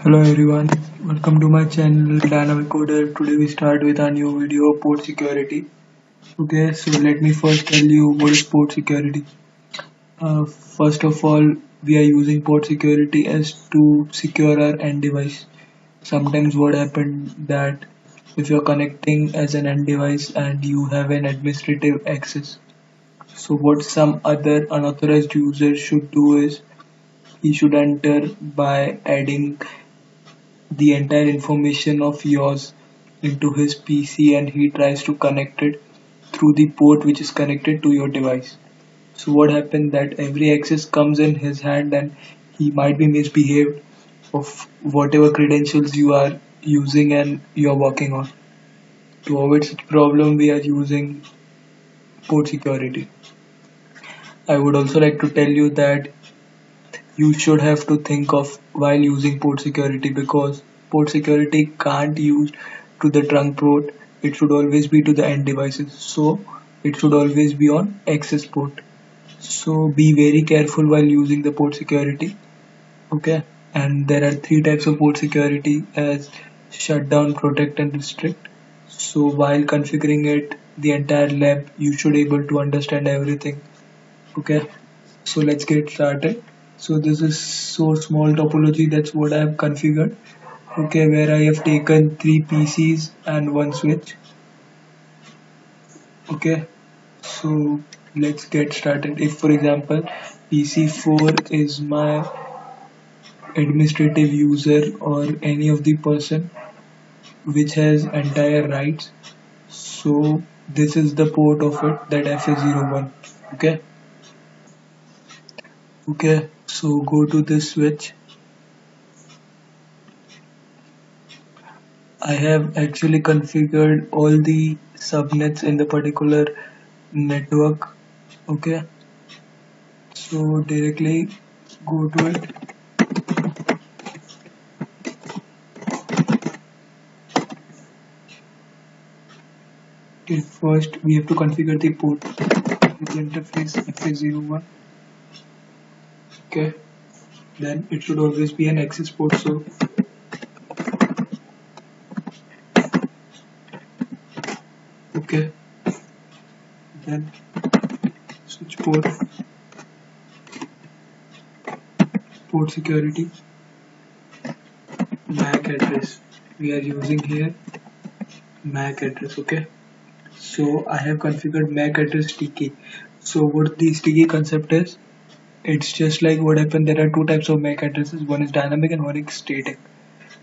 Hello everyone, welcome to my channel Dynamic Coder. Today we start with a new video port security. Okay, so let me first tell you what is port security. First of all, we are using port security as to secure our end device. Sometimes what happens that if you're connecting as an end device and you have an administrative access, so what some other unauthorized user should do is he should enter by adding the entire information of yours into his PC and he tries to connect it through the port which is connected to your device. So what happened that every access comes in his hand and he might be misbehaved of whatever credentials you are using and you are working on. To avoid such problem we are using port security. I would also like to tell you that you should have to think of while using port security because port security can't use to the trunk port. It should always be to the end devices, so it should always be on access port. So be very careful while using the port security. Okay, and there are three types of port security as shutdown, protect and restrict. So while configuring it the entire lab you should able to understand everything. Okay, so let's get started. So this is so small topology, that's what I have configured. Okay, where I have taken 3 PCs and 1 switch. Okay, so let's get started. If for example PC4 is my administrative user or any of the person which has entire rights, so this is the port of it, that FA01. Okay, so go to this switch. I have actually configured all the subnets in the particular network. Okay, so directly go to it. Okay, first we have to configure the port with the interface FA01. Okay, then it should always be an access port, so okay, then switch port security, MAC address we are using here, MAC address. Okay, so I have configured MAC address sticky. So what the sticky concept is, it's just like what happened, there are two types of MAC addresses, one is dynamic and one is static.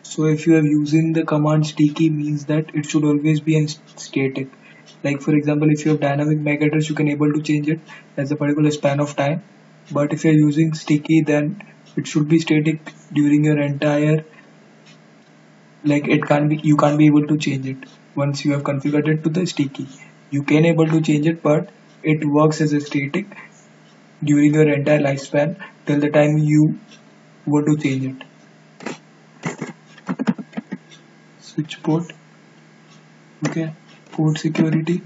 So if you are using the command sticky means that it should always be in static. Like for example, if you have dynamic MAC address you can able to change it as a particular span of time, but if you are using sticky then it should be static during your entire, like it can't be, you can't be able to change it once you have configured it to the sticky. You can able to change it but it works as a static during your entire lifespan till the time you want to change it. Switch port. Okay, port security,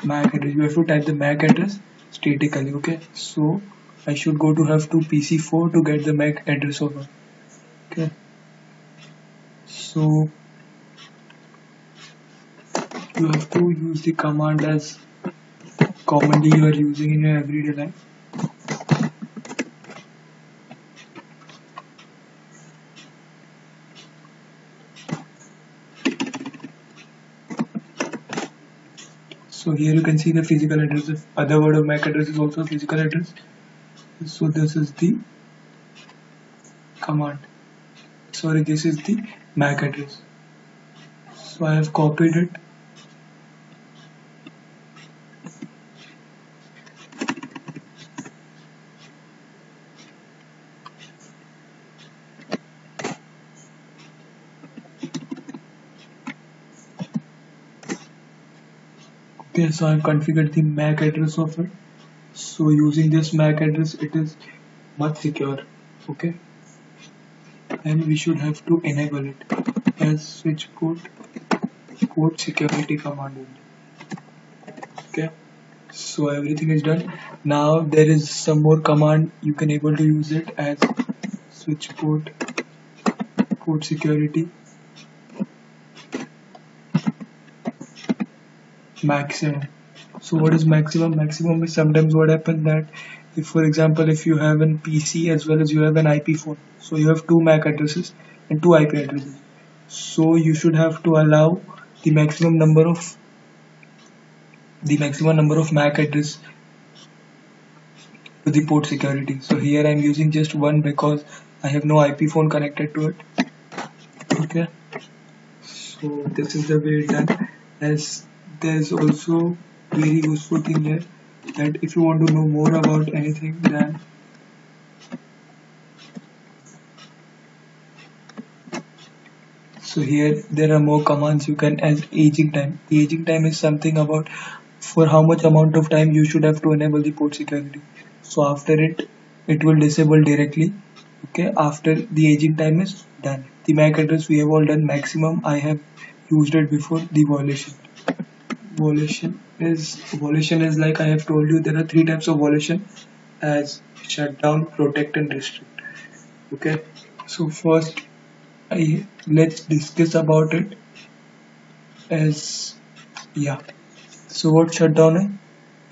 MAC address. You have to type the MAC address statically. Okay, so I should go to have to PC4 to get the MAC address of it. Okay, so you have to use the command as commonly you are using in your everyday life. So here you can see the physical address. The other word of MAC address is also physical address. So this is the command. Sorry, this is the MAC address. So I have copied it. Okay, so I have configured the MAC address of it. So using this MAC address it is much secure. Okay, and we should have to enable it as switch port security command only. Okay, so everything is done. Now there is some more command you can able to use it as switch port port security maximum. So what is maximum? Maximum is sometimes what happens that if, for example, if you have an PC as well as you have an IP phone, so you have two MAC addresses and two IP addresses. So you should have to allow the maximum number of MAC address to the port security. So here I'm using just one because I have no IP phone connected to it. Okay. So this is the way it's done. As there's also very useful thing here that if you want to know more about anything, then so here there are more commands you can, as aging time. The aging time is something about for how much amount of time you should have to enable the port security. So after it will disable directly. Okay, after the aging time is done. The MAC address we have all done. Maximum I have used it before. The violation. Violation is like I have told you, there are three types of violation as shutdown, protect and restrict. Okay, so first let's discuss about it as yeah. So what shutdown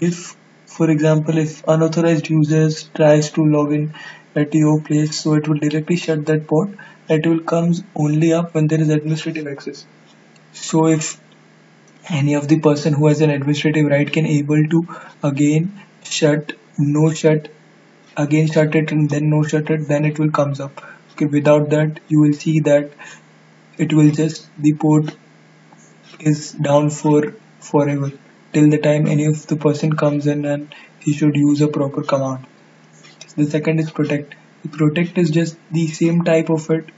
is? If, for example, if unauthorized users tries to log in at your place, so it will directly shut that port. It will comes only up when there is administrative access. So if any of the person who has an administrative right can able to again shut, no shut, again shut it and then no shut it, then it will comes up. Okay, without that you will see that it will just the port is down for forever till the time any of the person comes in and he should use a proper command. The second is protect. The protect is just the same type of it,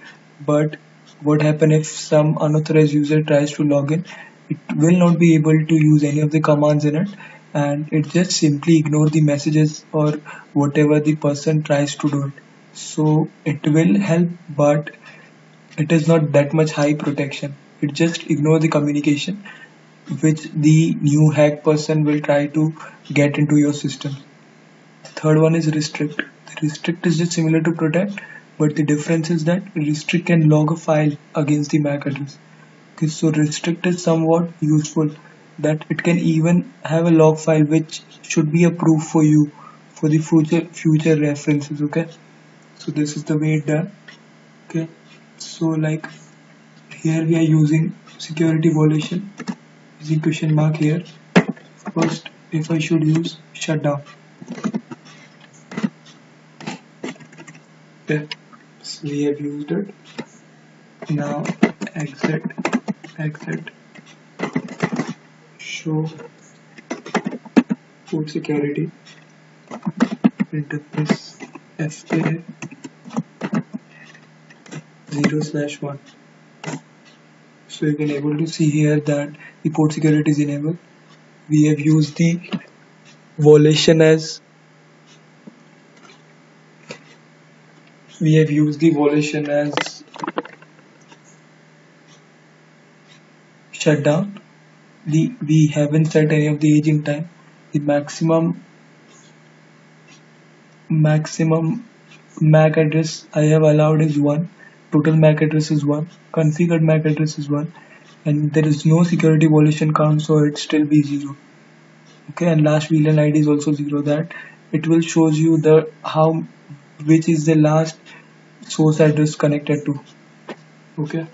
but what happen if some unauthorized user tries to log in, it will not be able to use any of the commands in it, and it just simply ignore the messages or whatever the person tries to do it. So it will help, but it is not that much high protection. It just ignore the communication which the new hack person will try to get into your system. The third one is restrict. The restrict is just similar to protect, but the difference is that restrict can log a file against the MAC address. Okay, so restrict is somewhat useful that it can even have a log file which should be a proof for you for the future references. Okay, so this is the way it done. Okay, so like here we are using security violation using question mark here. First, if I should use shutdown. Okay, so we have used it. Now exit, show port security interface FA 0/1. So you can able to see here that the port security is enabled. We have used the violation as shutdown. We haven't set any of the aging time. The maximum MAC address I have allowed is 1. Total MAC address is 1. Configured MAC address is 1. And there is no security violation count, so it still be 0. Okay, and last VLAN ID is also 0. That it will shows you the which is the last source address connected to. Okay,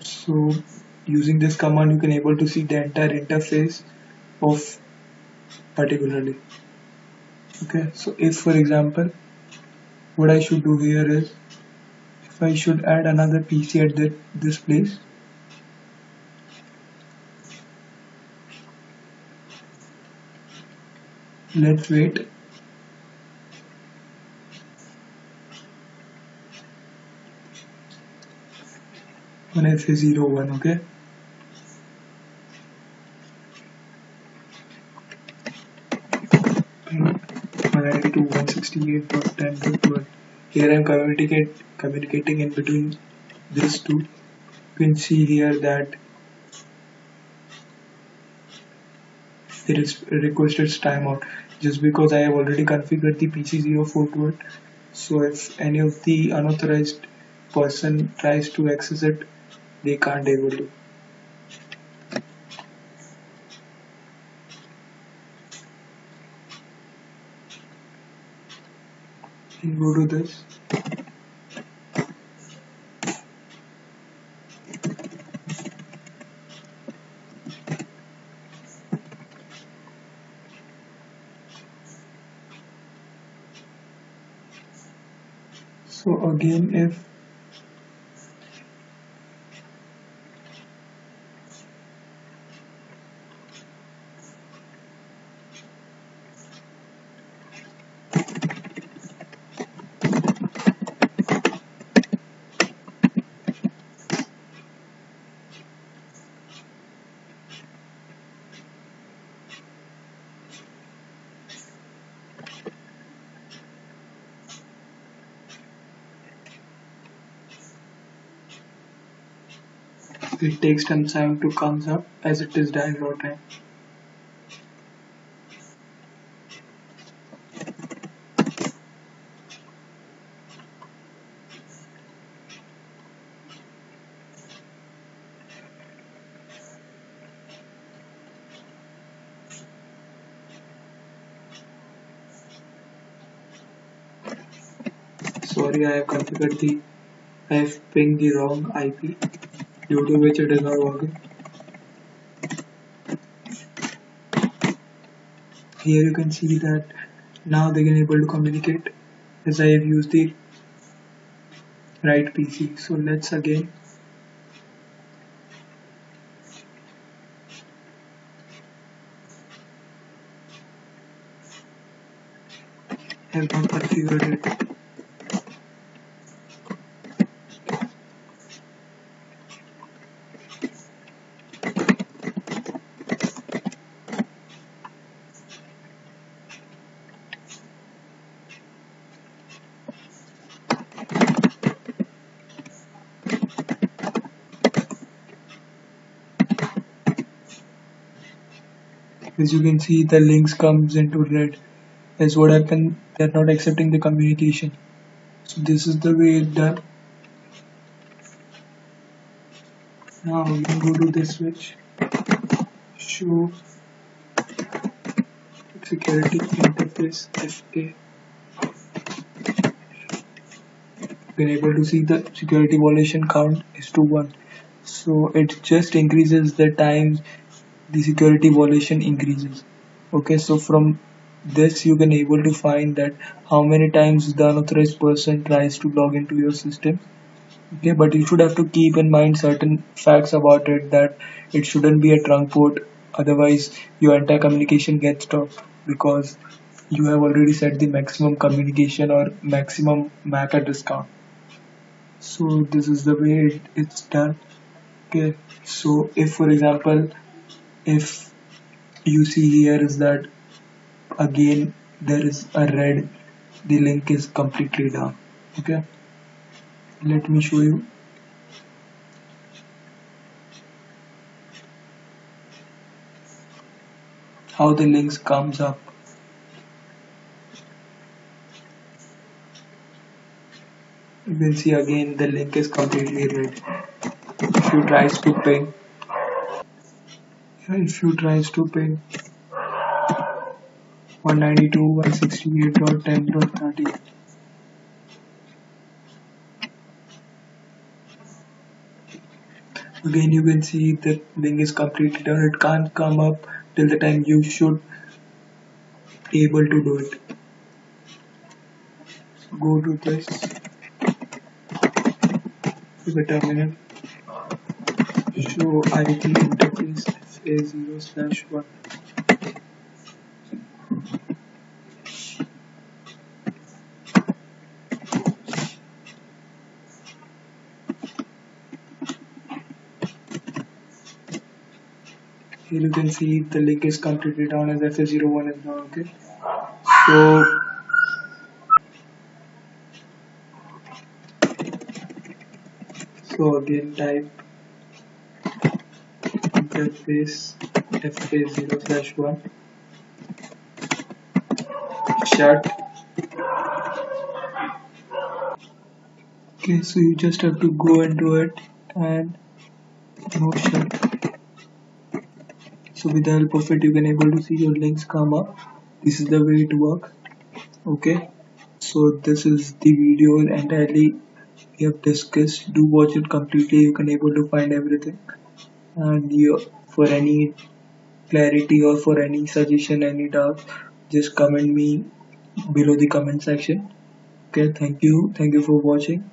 so using this command you can able to see the entire interface of particularly. Okay, so if for example what I should do here is if I should add another PC at this place, let's wait. On FA01, okay. And 192.168.10.12. Here I am communicating in between these two. You can see here that there is requested timeout just because I have already configured the PC04 to it. So if any of the unauthorized person tries to access it, they can't able to. You go to this. So again, if it takes some time to comes up as it is download time. Sorry, I have pinged the wrong IP due to which it is not working. Here you can see that now they can able to communicate as I have used the right PC. So let's again have not configured it. As you can see, the links comes into red. As what happened, they're not accepting the communication. So this is the way it's done. Now we can go to this switch, show security interface FA. We're able to see the security violation count is to 1. So it just increases the time the security violation increases. Okay, so from this you can able to find that how many times the unauthorized person tries to log into your system. Okay, but you should have to keep in mind certain facts about it, that it shouldn't be a trunk port, otherwise your entire communication gets stopped because you have already set the maximum communication or maximum MAC address count. So this is the way it's done. Okay, so if for example, if you see here is that again there is a red, the link is completely down. Okay, let me show you how the links comes up. You can see again the link is completely red. If you tries to ping, if you tries to ping 192.168.10.30, again you can see the link is completely down. It can't come up till the time you should able to do it. So go to this, to the terminal, show IP interface FA0/1. Here you can see the link is completely down as FA01 is down. Okay, so again type interface FA0/1 shut. Okay, so you just have to go into it and note that. So with the help of it, you can able to see your links come up. This is the way it works. Okay, so this is the video entirely we have discussed. Do watch it completely. You can able to find everything. And you, for any clarity or for any suggestion, any doubt, just comment me below the comment section. Okay, thank you for watching.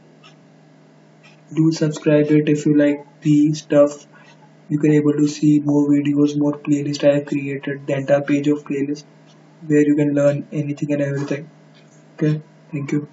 Do subscribe it if you like the stuff. You can able to see more videos, more playlist I have created, the entire page of playlist where you can learn anything and everything. Okay, thank you.